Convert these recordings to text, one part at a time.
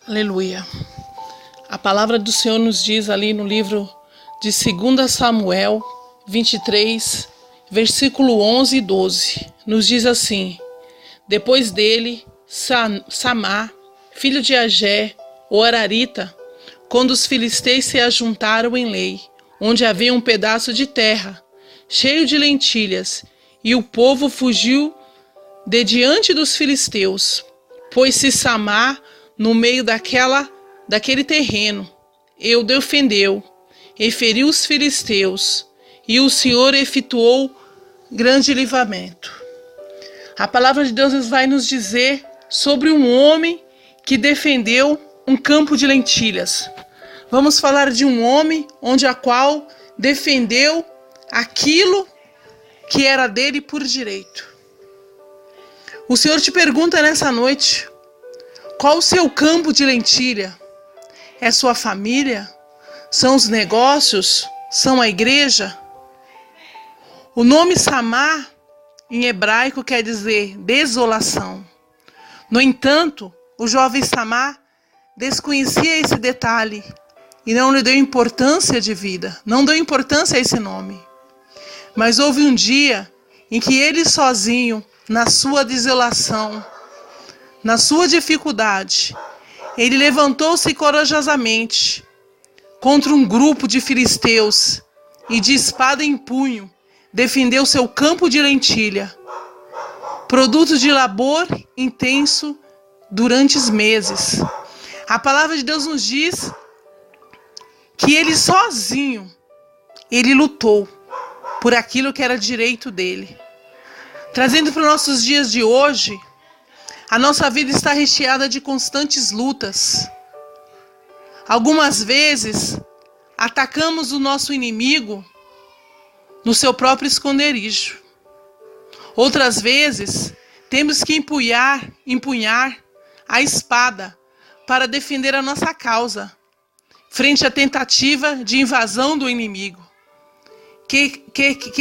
Aleluia. A palavra do Senhor nos diz ali no livro de 2 Samuel 23, versículo 11 e 12. Nos diz assim: Depois dele, Samá, filho de Agé, o Ararita, quando os filisteus se ajuntaram em Lei, onde havia um pedaço de terra, cheio de lentilhas, e o povo fugiu de diante dos filisteus, pôs-se Samá no meio daquele terreno, e o defendeu, e feriu os filisteus, e o Senhor efetuou grande livramento. A palavra de Deus vai nos dizer sobre um homem que defendeu um campo de lentilhas. Vamos falar de um homem a qual defendeu aquilo que era dele por direito. O Senhor te pergunta nessa noite: qual o seu campo de lentilha? É sua família? São os negócios? São a igreja? O nome Samá, em hebraico, quer dizer desolação. No entanto, o jovem Samá desconhecia esse detalhe e não lhe deu importância de vida, não deu importância a esse nome. Mas houve um dia em que ele sozinho, na sua desolação, na sua dificuldade, ele levantou-se corajosamente contra um grupo de filisteus e, de espada em punho, defendeu seu campo de lentilha, produto de labor intenso durante meses. A palavra de Deus nos diz que ele sozinho, ele lutou por aquilo que era direito dele. Trazendo para os nossos dias de hoje, a nossa vida está recheada de constantes lutas. Algumas vezes, atacamos o nosso inimigo no seu próprio esconderijo. Outras vezes, temos que empunhar a espada para defender a nossa causa, frente à tentativa de invasão do inimigo, que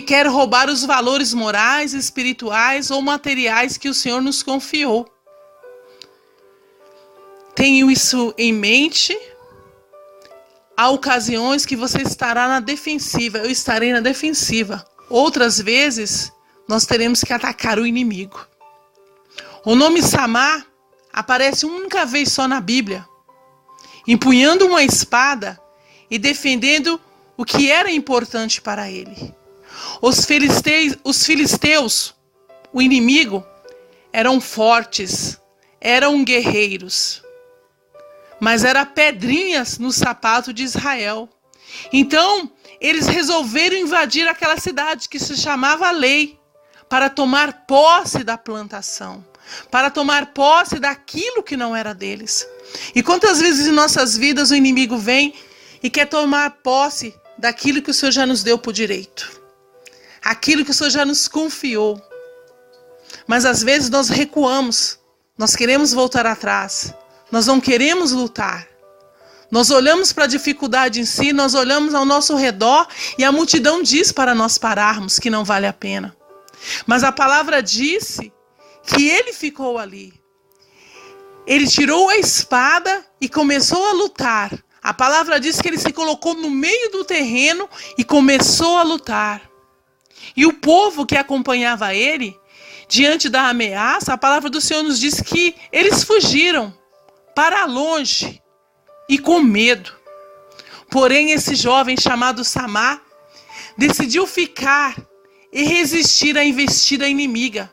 quer roubar os valores morais, espirituais ou materiais que o Senhor nos confiou. Tenho isso em mente. Há ocasiões que você estará na defensiva, eu estarei na defensiva. Outras vezes, nós teremos que atacar o inimigo. O nome Samá aparece uma única vez só na Bíblia, empunhando uma espada e defendendo o que era importante para ele. Os filisteus, o inimigo, eram fortes, eram guerreiros, mas eram pedrinhas no sapato de Israel. Então, eles resolveram invadir aquela cidade que se chamava Lei, para tomar posse da plantação, para tomar posse daquilo que não era deles. E quantas vezes em nossas vidas o inimigo vem e quer tomar posse daquilo que o Senhor já nos deu por direito, aquilo que o Senhor já nos confiou. Mas às vezes nós recuamos, nós queremos voltar atrás, nós não queremos lutar. Nós olhamos para a dificuldade em si, nós olhamos ao nosso redor e a multidão diz para nós pararmos que não vale a pena. Mas a palavra disse que ele ficou ali. Ele tirou a espada e começou a lutar. A palavra diz que ele se colocou no meio do terreno e começou a lutar. E o povo que acompanhava ele, diante da ameaça, a palavra do Senhor nos diz que eles fugiram para longe e com medo. Porém, esse jovem chamado Samá decidiu ficar e resistir à investida inimiga.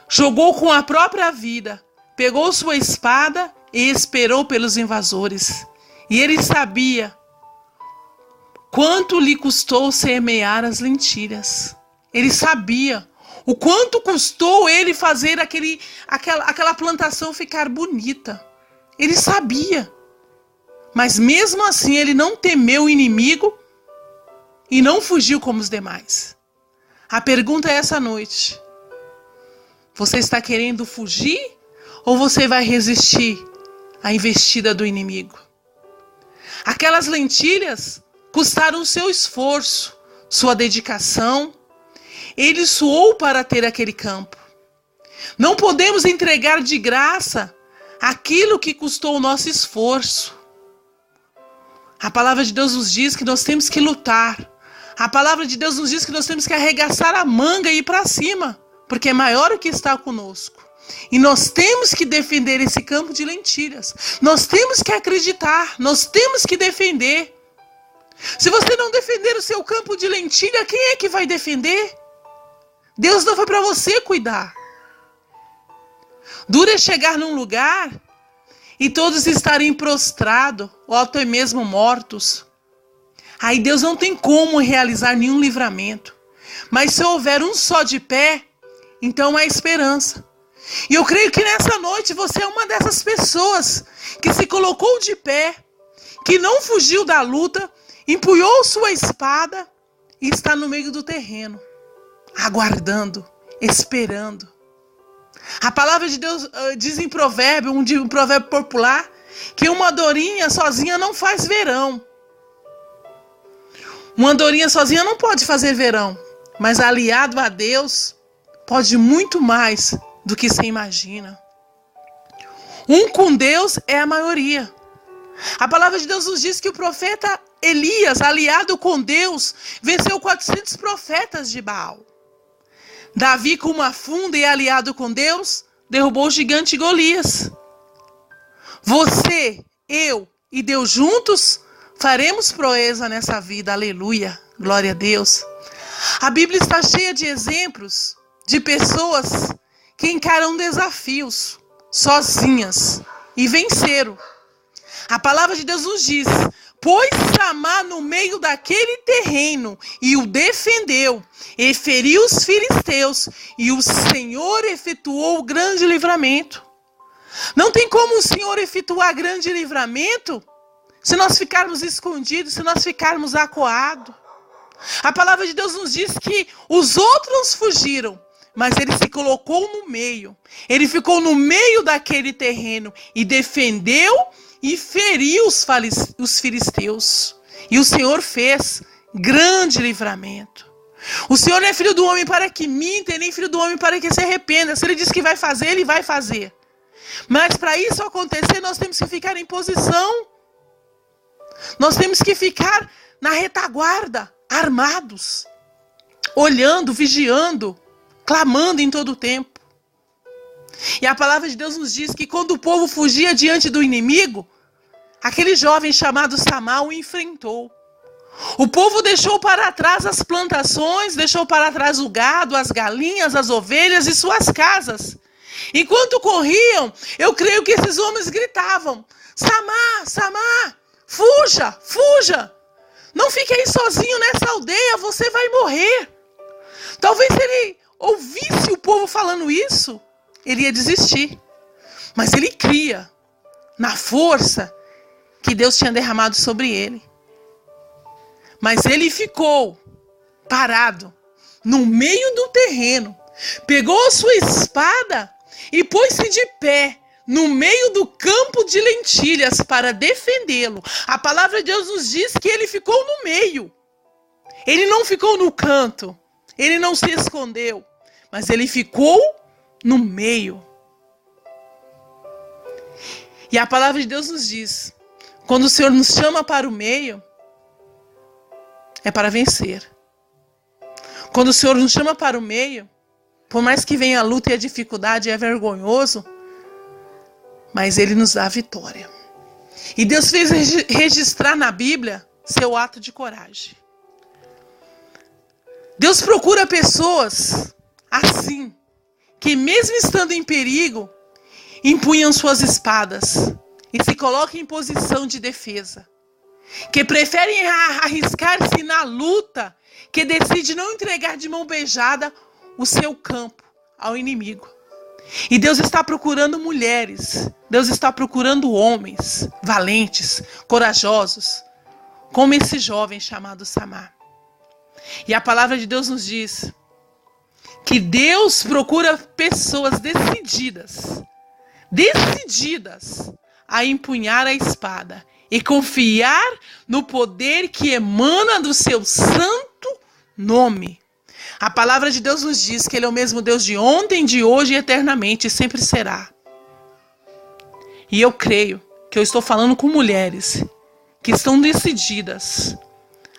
Jogou com a própria vida, pegou sua espada e esperou pelos invasores. E ele sabia quanto lhe custou semear as lentilhas. Ele sabia o quanto custou ele fazer aquela plantação ficar bonita. Ele sabia. Mas mesmo assim ele não temeu o inimigo e não fugiu como os demais. A pergunta é essa noite: você está querendo fugir ou você vai resistir à investida do inimigo? Aquelas lentilhas custaram seu esforço, sua dedicação. Ele suou para ter aquele campo. Não podemos entregar de graça aquilo que custou o nosso esforço. A palavra de Deus nos diz que nós temos que lutar. A palavra de Deus nos diz que nós temos que arregaçar a manga e ir para cima, porque é maior o que está conosco. E nós temos que defender esse campo de lentilhas. Nós temos que acreditar, nós temos que defender. Se você não defender o seu campo de lentilha, quem é que vai defender? Deus não foi para você cuidar. Duro é chegar num lugar e todos estarem prostrados, ou até mesmo mortos. Aí Deus não tem como realizar nenhum livramento. Mas se houver um só de pé, então há esperança. E eu creio que nessa noite você é uma dessas pessoas que se colocou de pé, que não fugiu da luta, empunhou sua espada e está no meio do terreno, aguardando, esperando. A palavra de Deus diz em provérbio, um provérbio popular, que uma andorinha sozinha não faz verão. Uma andorinha sozinha não pode fazer verão, mas aliado a Deus pode muito mais do que você imagina. Um com Deus é a maioria. A palavra de Deus nos diz que o profeta Elias, aliado com Deus, venceu 400 profetas de Baal. Davi, com uma funda e aliado com Deus, derrubou o gigante Golias. Você, eu e Deus juntos faremos proeza nessa vida. Aleluia, glória a Deus. A Bíblia está cheia de exemplos de pessoas que encaram desafios sozinhas e venceram. A palavra de Deus nos diz: pôs Samar no meio daquele terreno e o defendeu, e feriu os filisteus, e o Senhor efetuou o grande livramento. Não tem como o Senhor efetuar grande livramento se nós ficarmos escondidos, se nós ficarmos acuados. A palavra de Deus nos diz que os outros fugiram, mas ele se colocou no meio. Ele ficou no meio daquele terreno e defendeu e feriu os filisteus. E o Senhor fez grande livramento. O Senhor não é filho do homem para que minta, nem filho do homem para que se arrependa. Se ele diz que vai fazer, ele vai fazer. Mas para isso acontecer, nós temos que ficar em posição. Nós temos que ficar na retaguarda, armados, olhando, vigiando, clamando em todo o tempo. E a palavra de Deus nos diz que quando o povo fugia diante do inimigo, aquele jovem chamado Samar o enfrentou. O povo deixou para trás as plantações, deixou para trás o gado, as galinhas, as ovelhas e suas casas. Enquanto corriam, eu creio que esses homens gritavam: Samar, Samar, fuja, fuja. Não fique aí sozinho nessa aldeia, você vai morrer. Talvez se ele ouvisse o povo falando isso, ele ia desistir. Mas ele cria na força que Deus tinha derramado sobre ele. Mas ele ficou parado no meio do terreno, pegou a sua espada e pôs-se de pé no meio do campo de lentilhas para defendê-lo. A palavra de Deus nos diz que ele ficou no meio. Ele não ficou no canto, ele não se escondeu, mas ele ficou no meio. E a palavra de Deus nos diz: quando o Senhor nos chama para o meio, é para vencer. Quando o Senhor nos chama para o meio, por mais que venha a luta e a dificuldade, é vergonhoso, mas Ele nos dá a vitória. E Deus fez registrar na Bíblia seu ato de coragem. Deus procura pessoas assim, que mesmo estando em perigo, empunham suas espadas e se colocam em posição de defesa. Que preferem arriscar-se na luta, que decide não entregar de mão beijada o seu campo ao inimigo. E Deus está procurando mulheres, Deus está procurando homens valentes, corajosos, como esse jovem chamado Samar. E a palavra de Deus nos diz que Deus procura pessoas decididas a empunhar a espada e confiar no poder que emana do seu santo nome. A palavra de Deus nos diz que Ele é o mesmo Deus de ontem, de hoje e eternamente, e sempre será. E eu creio que eu estou falando com mulheres que estão decididas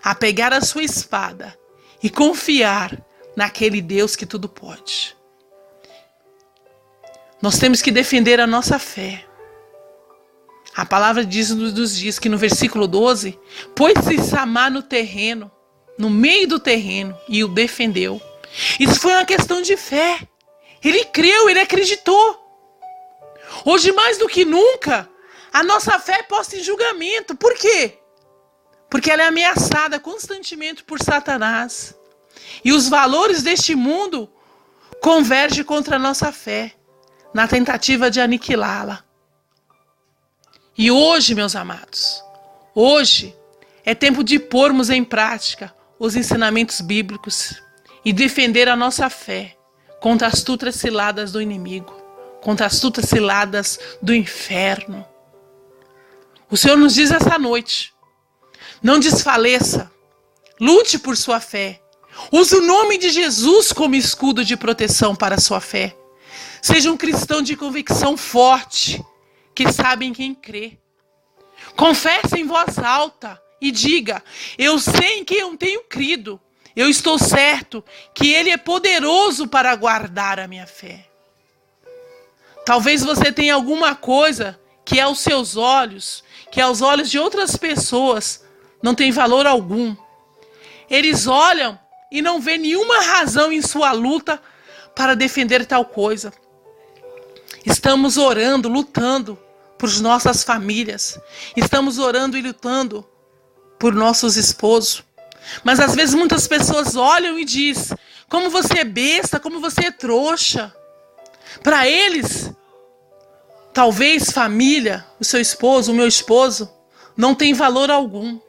a pegar a sua espada e confiar naquele Deus que tudo pode. Nós temos que defender a nossa fé. A palavra nos diz que no versículo 12, pôs-se Samar no terreno, no meio do terreno, e o defendeu. Isso foi uma questão de fé. Ele creu, ele acreditou. Hoje, mais do que nunca, a nossa fé é posta em julgamento. Por quê? Porque ela é ameaçada constantemente por Satanás. E os valores deste mundo convergem contra a nossa fé, na tentativa de aniquilá-la. E hoje, meus amados, hoje é tempo de pormos em prática os ensinamentos bíblicos e defender a nossa fé contra as astutas ciladas do inimigo, contra as astutas ciladas do inferno. O Senhor nos diz essa noite, não desfaleça, lute por sua fé, use o nome de Jesus como escudo de proteção para a sua fé. Seja um cristão de convicção forte, que sabe em quem crê. Confesse em voz alta e diga, eu sei em quem eu tenho crido. Eu estou certo que Ele é poderoso para guardar a minha fé. Talvez você tenha alguma coisa que aos seus olhos, que aos olhos de outras pessoas, não tem valor algum. Eles olham e não vê nenhuma razão em sua luta para defender tal coisa. Estamos orando, lutando por nossas famílias. Estamos orando e lutando por nossos esposos. Mas às vezes muitas pessoas olham e dizem, como você é besta, como você é trouxa. Para eles, talvez família, o seu esposo, o meu esposo, não tem valor algum.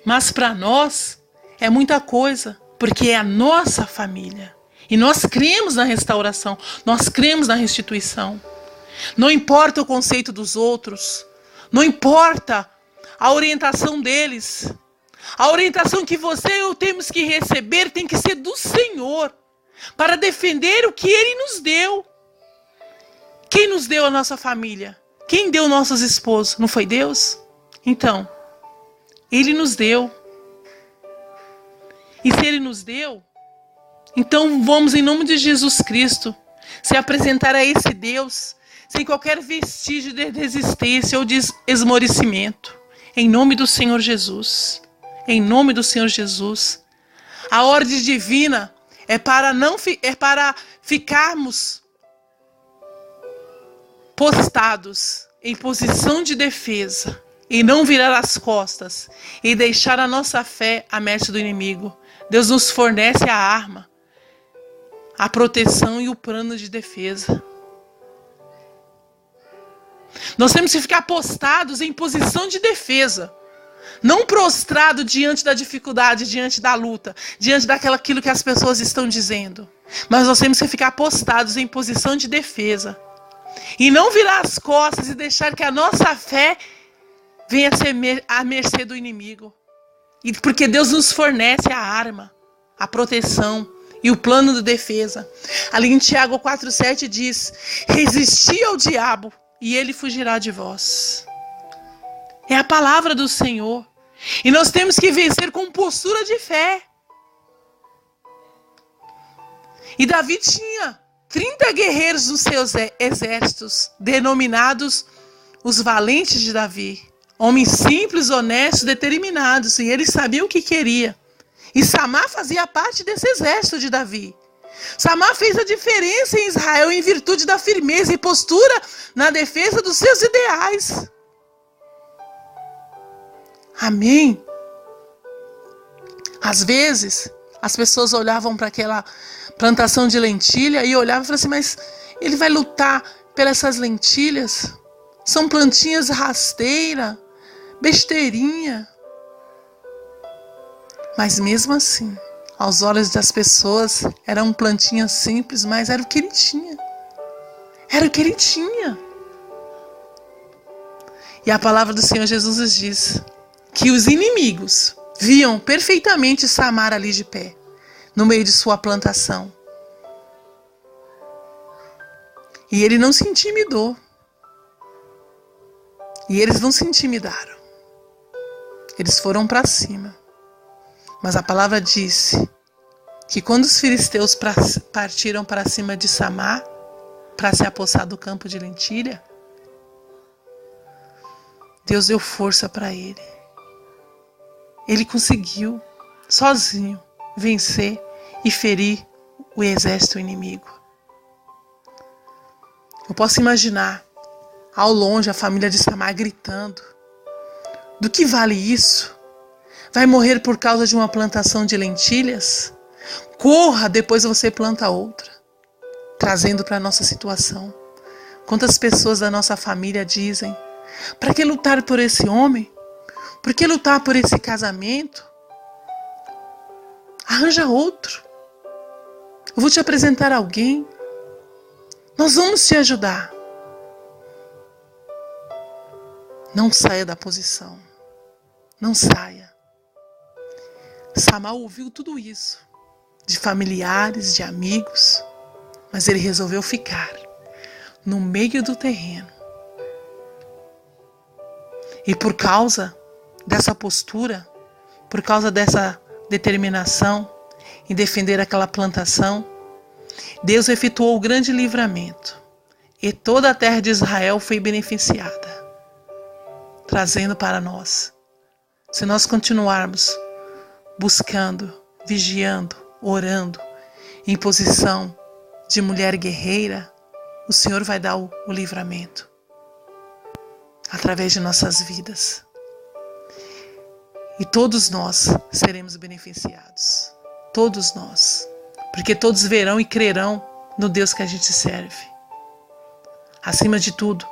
Mas para nós é muita coisa, porque é a nossa família. E nós cremos na restauração, nós cremos na restituição. Não importa o conceito dos outros, não importa a orientação deles. A orientação que você e eu temos que receber tem que ser do Senhor, para defender o que Ele nos deu. Quem nos deu a nossa família? Quem deu nossos esposos? Não foi Deus? Então, Ele nos deu. E se Ele nos deu, então vamos, em nome de Jesus Cristo, se apresentar a esse Deus, sem qualquer vestígio de desistência ou de esmorecimento. Em nome do Senhor Jesus. Em nome do Senhor Jesus. A ordem divina é para ficarmos postados em posição de defesa e não virar as costas e deixar a nossa fé à mercê do inimigo. Deus nos fornece a arma, a proteção e o plano de defesa. Nós temos que ficar postados em posição de defesa. Não prostrado diante da dificuldade, diante da luta, diante daquilo que as pessoas estão dizendo. Mas nós temos que ficar postados em posição de defesa. E não virar as costas e deixar que a nossa fé venha a ser à mercê do inimigo. E porque Deus nos fornece a arma, a proteção e o plano de defesa. Ali em Tiago 4,7 diz, resisti ao diabo e ele fugirá de vós. É a palavra do Senhor. E nós temos que vencer com postura de fé. E Davi tinha 30 guerreiros nos seus exércitos, denominados os valentes de Davi. Homens simples, honestos, determinados. E eles sabiam o que queria. E Samar fazia parte desse exército de Davi. Samar fez a diferença em Israel em virtude da firmeza e postura na defesa dos seus ideais. Amém? Às vezes, as pessoas olhavam para aquela plantação de lentilha e olhavam e falavam assim, mas ele vai lutar pelas essas lentilhas? São plantinhas rasteiras, besteirinha. Mas mesmo assim, aos olhos das pessoas, eram plantinhas simples, mas era o que ele tinha. Era o que ele tinha. E a palavra do Senhor Jesus nos diz que os inimigos viam perfeitamente Samar ali de pé, no meio de sua plantação. E ele não se intimidou. E eles não se intimidaram. Eles foram para cima. Mas a palavra disse que quando os filisteus partiram para cima de Samar, para se apossar do campo de lentilha, Deus deu força para ele. Ele conseguiu, sozinho, vencer e ferir o exército inimigo. Eu posso imaginar, ao longe, a família de Samar gritando: do que vale isso? Vai morrer por causa de uma plantação de lentilhas? Corra, depois você planta outra. Trazendo para a nossa situação. Quantas pessoas da nossa família dizem: para que lutar por esse homem? Por que lutar por esse casamento? Arranja outro. Eu vou te apresentar alguém. Nós vamos te ajudar. Não saia da posição. Não saia. Samar ouviu tudo isso, de familiares, de amigos, mas ele resolveu ficar no meio do terreno. E por causa dessa postura, por causa dessa determinação em defender aquela plantação, Deus efetuou o grande livramento e toda a terra de Israel foi beneficiada, trazendo para nós. Se nós continuarmos buscando, vigiando, orando, em posição de mulher guerreira, o Senhor vai dar o livramento através de nossas vidas. E todos nós seremos beneficiados. Todos nós. Porque todos verão e crerão no Deus que a gente serve. Acima de tudo,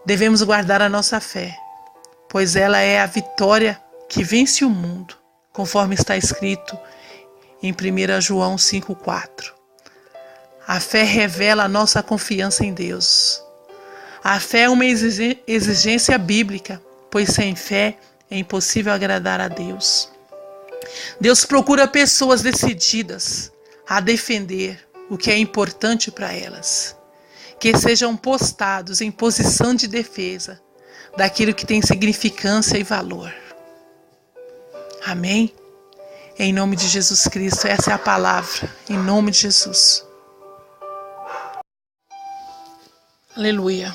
devemos guardar a nossa fé, pois ela é a vitória que vence o mundo, conforme está escrito em 1 João 5,4. A fé revela a nossa confiança em Deus. A fé é uma exigência bíblica, pois sem fé é impossível agradar a Deus. Deus procura pessoas decididas a defender o que é importante para elas, que sejam postados em posição de defesa daquilo que tem significância e valor. Amém? Em nome de Jesus Cristo, essa é a palavra, em nome de Jesus. Aleluia.